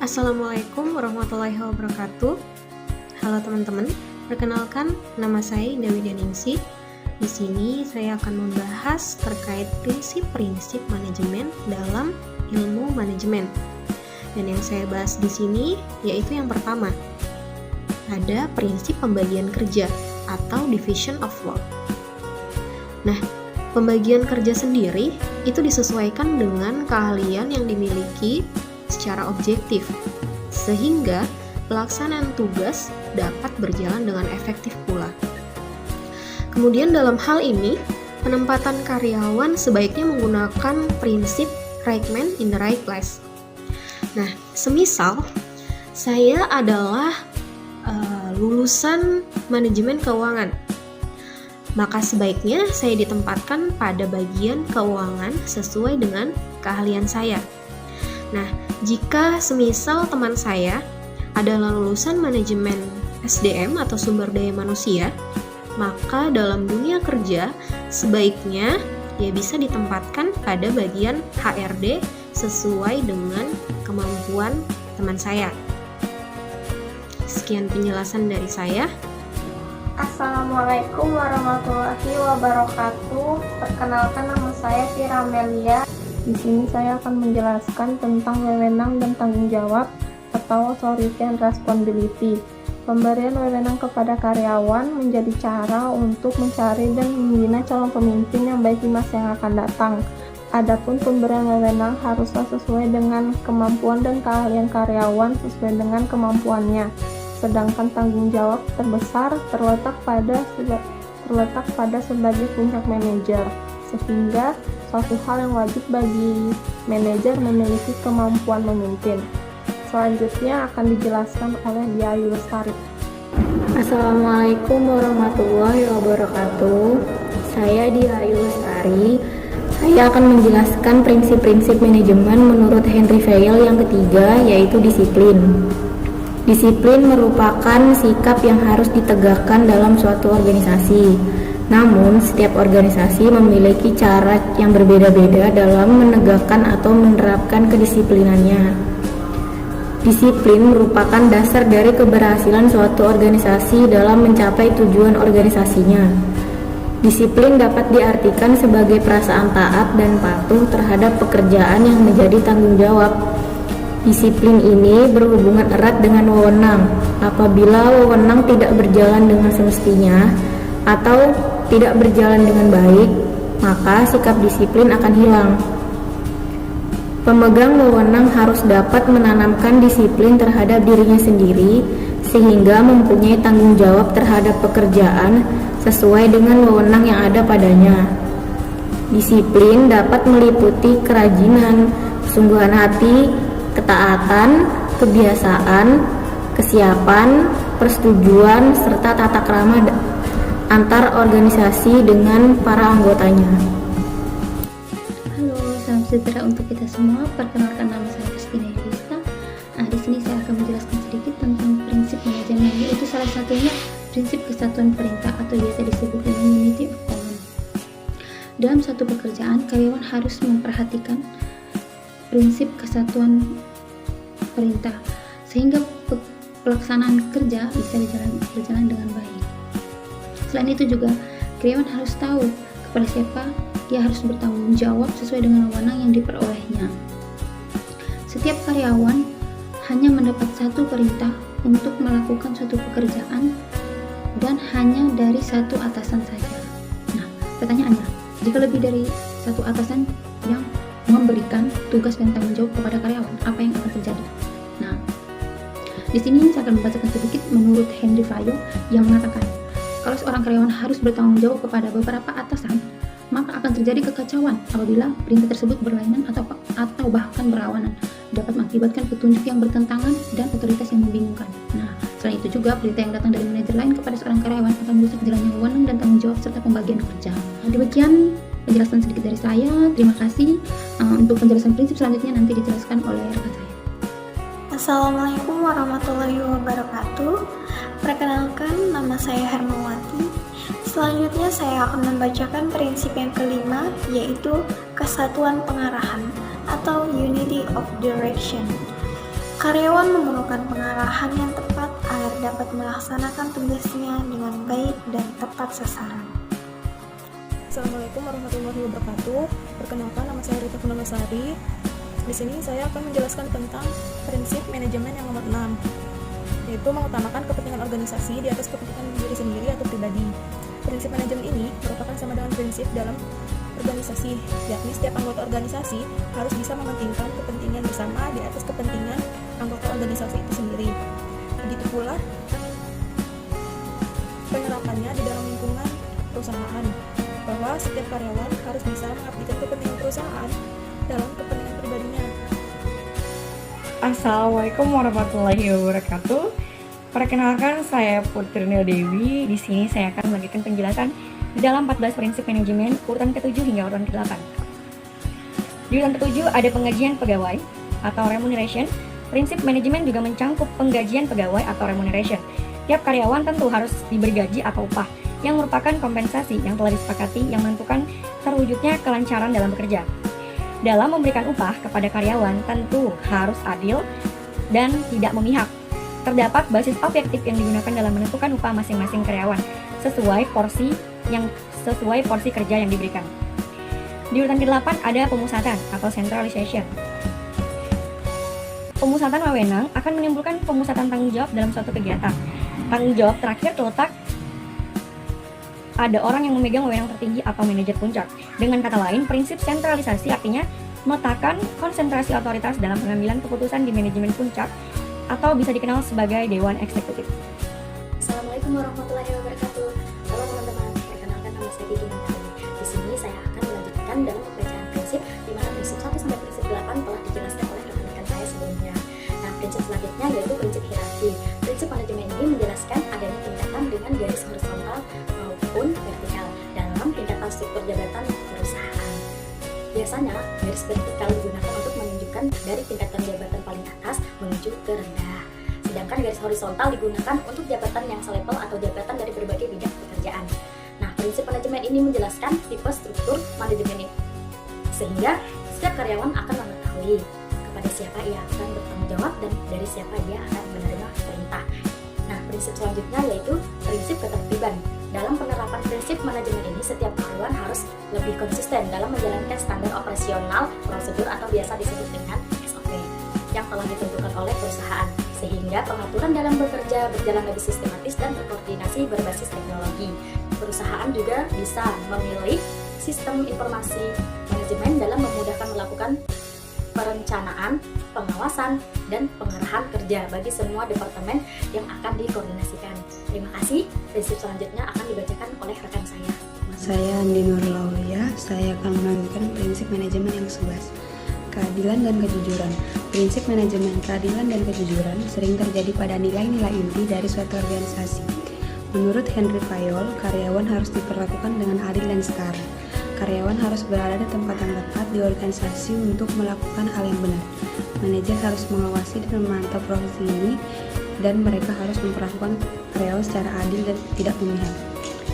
Assalamualaikum warahmatullahi wabarakatuh. Halo teman-teman, perkenalkan nama saya Indah Widyaningsih. Di sini saya akan membahas terkait prinsip-prinsip manajemen dalam ilmu manajemen. Dan yang saya bahas di sini yaitu yang pertama, ada prinsip pembagian kerja atau division of work. Nah, pembagian kerja sendiri itu disesuaikan dengan keahlian yang dimiliki secara objektif, sehingga pelaksanaan tugas dapat berjalan dengan efektif pula. Kemudian dalam hal ini, penempatan karyawan sebaiknya menggunakan prinsip right man in the right place. Nah, semisal saya adalah lulusan manajemen keuangan, maka sebaiknya saya ditempatkan pada bagian keuangan sesuai dengan keahlian saya. Nah, jika semisal teman saya adalah lulusan manajemen SDM atau sumber daya manusia, maka dalam dunia kerja sebaiknya dia bisa ditempatkan pada bagian HRD sesuai dengan kemampuan teman saya. Sekian penjelasan dari saya. Assalamualaikum warahmatullahi wabarakatuh. Perkenalkan, nama saya Fira Melia. Di sini saya akan menjelaskan tentang wewenang dan tanggung jawab atau authority and responsibility. Pemberian wewenang kepada karyawan menjadi cara untuk mencari dan membina calon pemimpin yang baik di masa yang akan datang. Adapun pemberian wewenang haruslah sesuai dengan kemampuan dan keahlian karyawan sesuai dengan kemampuannya. Sedangkan tanggung jawab terbesar terletak pada sebagai puncak manajer, sehingga suatu hal yang wajib bagi manajer memiliki kemampuan memimpin. Selanjutnya akan dijelaskan oleh Diayu Lestari. Assalamualaikum warahmatullahi wabarakatuh. Saya Diayu Lestari. Saya akan menjelaskan prinsip-prinsip manajemen menurut Henry Fayol yang ketiga, yaitu disiplin. Disiplin merupakan sikap yang harus ditegakkan dalam suatu organisasi. Namun, setiap organisasi memiliki cara yang berbeda-beda dalam menegakkan atau menerapkan kedisiplinannya. Disiplin merupakan dasar dari keberhasilan suatu organisasi dalam mencapai tujuan organisasinya. Disiplin dapat diartikan sebagai perasaan taat dan patuh terhadap pekerjaan yang menjadi tanggung jawab. Disiplin ini berhubungan erat dengan wewenang. Apabila wewenang tidak berjalan dengan semestinya atau tidak berjalan dengan baik, maka sikap disiplin akan hilang. Pemegang wewenang harus dapat menanamkan disiplin terhadap dirinya sendiri sehingga mempunyai tanggung jawab terhadap pekerjaan sesuai dengan wewenang yang ada padanya. Disiplin dapat meliputi kerajinan, kesungguhan hati, ketaatan, kebiasaan, kesiapan, persetujuan, serta tata krama antar organisasi dengan para anggotanya. Halo, salam sejahtera untuk kita semua. Perkenalkan, nama saya Christina Yudhista. Di sini saya akan menjelaskan sedikit tentang prinsip manajemen, yaitu salah satunya prinsip kesatuan perintah atau biasa disebut dengan unity of command. Dalam satu pekerjaan, karyawan harus memperhatikan prinsip kesatuan perintah sehingga pelaksanaan kerja bisa berjalan dengan baik. Selain itu juga, karyawan harus tahu kepada siapa ia harus bertanggung jawab sesuai dengan wewenang yang diperolehnya. Setiap karyawan hanya mendapat satu perintah untuk melakukan suatu pekerjaan dan hanya dari satu atasan saja. Nah, pertanyaannya, jika lebih dari satu atasan yang memberikan tugas dan tanggung jawab kepada karyawan, apa yang akan terjadi? Nah, di sini saya akan membacakan sedikit menurut Henry Fayol yang mengatakan, kalau seorang karyawan harus bertanggung jawab kepada beberapa atasan, maka akan terjadi kekacauan apabila perintah tersebut berlainan atau bahkan berlawanan, dapat mengakibatkan petunjuk yang bertentangan dan otoritas yang membingungkan. Nah, selain itu juga perintah yang datang dari manajer lain kepada seorang mendesak jalannya wewenang dan tanggung jawab serta pembagian kerja. Demikian penjelasan sedikit dari saya. Terima kasih. Untuk penjelasan prinsip selanjutnya nanti dijelaskan oleh rekan saya. Assalamualaikum warahmatullahi wabarakatuh. Perkenalkan, nama saya Hermawati. Selanjutnya saya akan membacakan prinsip yang kelima, yaitu kesatuan pengarahan atau unity of direction. Karyawan memerlukan pengarahan yang tepat agar dapat melaksanakan tugasnya dengan baik dan tepat sasaran. Assalamualaikum warahmatullahi wabarakatuh. Perkenalkan, nama saya Rita Fundamasari. Di sini saya akan menjelaskan tentang prinsip manajemen yang nomor 6, yaitu mengutamakan kepentingan organisasi di atas kepentingan diri sendiri atau pribadi. Prinsip manajemen ini merupakan sama dengan prinsip dalam organisasi, yakni setiap anggota organisasi harus bisa mementingkan kepentingan bersama di atas kepentingan anggota organisasi itu sendiri. Begitu pula penerapannya di dalam lingkungan perusahaan, bahwa setiap karyawan harus bisa mengabdikan kepentingan perusahaan dalam kepentingan pribadinya. Assalamualaikum warahmatullahi wabarakatuh. Perkenalkan, saya Putri Nil Dewi. Di sini saya akan membagikan penjelasan di dalam 14 prinsip manajemen urutan ke-7 hingga urutan ke-8. Di urutan ke-7 ada penggajian pegawai atau remuneration. Prinsip manajemen juga mencangkup penggajian pegawai atau remuneration. Tiap karyawan tentu harus diberi gaji atau upah yang merupakan kompensasi yang telah disepakati yang menentukan terwujudnya kelancaran dalam bekerja. Dalam memberikan upah kepada karyawan tentu harus adil dan tidak memihak. Terdapat basis objektif yang digunakan dalam menentukan upah masing-masing karyawan sesuai porsi kerja yang diberikan. Di urutan ke-8 ada pemusatan atau centralization. Pemusatan wewenang akan menimbulkan pemusatan tanggung jawab dalam suatu kegiatan. Tanggung jawab terakhir terletak ada orang yang memegang wewenang tertinggi atau manajer puncak. Dengan kata lain, prinsip sentralisasi artinya meletakkan konsentrasi otoritas dalam pengambilan keputusan di manajemen puncak atau bisa dikenal sebagai Dewan Eksekutif. Assalamualaikum warahmatullahi wabarakatuh. Halo teman-teman, perkenalkan nama saya Gigi Mentari. Di sini saya akan melanjutkan dalam pembacaan prinsip di mana prinsip 1 sampai prinsip 8 telah dijelaskan oleh rekan-rekan saya sebelumnya. Nah, prinsip selanjutnya yaitu prinsip hierarki. Prinsip manajemen ini menjelaskan adanya tingkatan dengan garis horizontal maupun vertikal dalam tingkatan struktur jabatan perusahaan. Biasanya, garis vertikal digunakan untuk menunjukkan dari tingkatan jabatan paling atas menuju ke rendah. Sedangkan garis horizontal digunakan untuk jabatan yang selevel atau jabatan dari berbagai bidang pekerjaan. Nah, prinsip manajemen ini menjelaskan tipe struktur manajemen ini, sehingga setiap karyawan akan mengetahui kepada siapa ia akan bertanggung jawab dan dari siapa dia akan menerima perintah. Nah, prinsip selanjutnya yaitu prinsip ketertiban. Dalam penerapan prinsip manajemen ini, setiap karyawan harus lebih konsisten dalam menjalankan standar operasional, prosedur atau biasa disebut dengan SOP yang telah ditentukan oleh perusahaan, sehingga pengaturan dalam bekerja berjalan lebih sistematis dan terkoordinasi berbasis teknologi. Perusahaan juga bisa memilih sistem informasi manajemen dalam memudahkan melakukan perencanaan, pengawasan, dan pengarahan kerja bagi semua departemen yang akan dikoordinasikan. Terima kasih. Prinsip selanjutnya akan dibacakan oleh rekan saya. Saya Andi Nurul Aulia. Saya akan melanjutkan prinsip manajemen yang 11. Keadilan dan kejujuran. Prinsip manajemen keadilan dan kejujuran sering terjadi pada nilai-nilai inti dari suatu organisasi. Menurut Henry Fayol, karyawan harus diperlakukan dengan adil dan setara. Karyawan harus berada di tempat yang tepat di organisasi untuk melakukan hal yang benar. Manajer harus mengawasi dan memantau proses ini, dan mereka harus memperlakukan karyawan secara adil dan tidak memihak.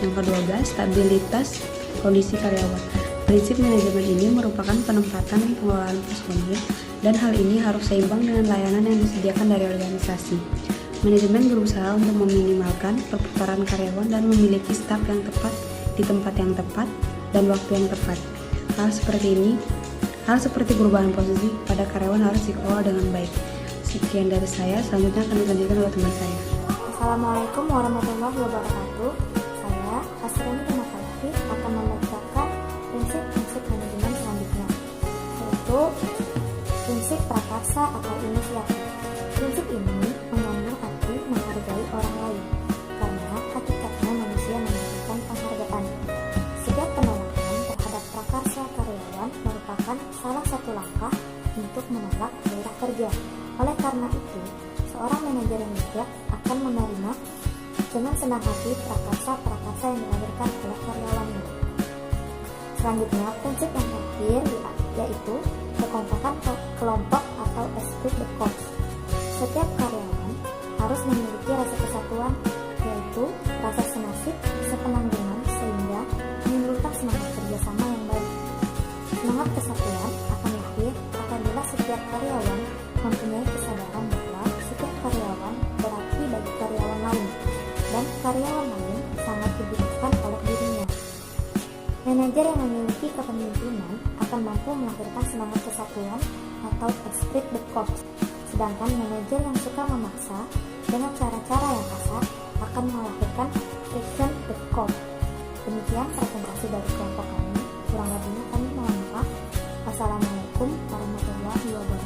Yang ke-12, stabilitas kondisi karyawan. Prinsip manajemen ini merupakan penempatan pengelolaan personil, dan hal ini harus seimbang dengan layanan yang disediakan dari organisasi. Manajemen berusaha untuk meminimalkan perputaran karyawan dan memiliki staf yang tepat di tempat yang tepat dan waktu yang tepat. Hal seperti perubahan posisi pada karyawan harus dikelola dengan baik. Sekian dari saya, selanjutnya akan dilanjutkan oleh teman saya. Assalamualaikum warahmatullahi wabarakatuh. Saya Asrani Makalfi akan membacakan prinsip-prinsip manajemen selanjutnya, yaitu prinsip prakarsa atau inisiatif. Prinsip ini mengandung arti menghargai orang lain, karena hakikatnya manusia membutuhkan penghargaan. Setiap penolakan terhadap prakarsa karyawan merupakan salah satu langkah untuk menolak gairah kerja. Oleh karena itu, seorang manajer yang bijak akan menerima dengan senang hati prakarsa-prakarsa yang dilahirkan oleh karyawannya. Selanjutnya, prinsip yang terakhir yaitu kekompakan kelompok atau esprit de corps. Setiap karyawan harus memiliki rasa kesatuan, yaitu rasa senasib, sepenanggungan, sehingga menimbulkan semangat kerjasama yang baik. Semangat kesatuan akan lahir apabila setiap karyawan mempunyai kesadaran bahwa setiap karyawan berarti bagi karyawan lain, dan karyawan lain sangat dibutuhkan oleh dirinya. Manajer yang memiliki kepemimpinan akan mampu melahirkan semangat kesatuan atau esprit de corps, sedangkan manajer yang suka memaksa dengan cara-cara yang kasar akan melahirkan friction de corps. Demikian presentasi dari kelompok kami. Kurang lebihnya kami mohon maaf. Wassalamualaikum warahmatullahi wabarakatuh.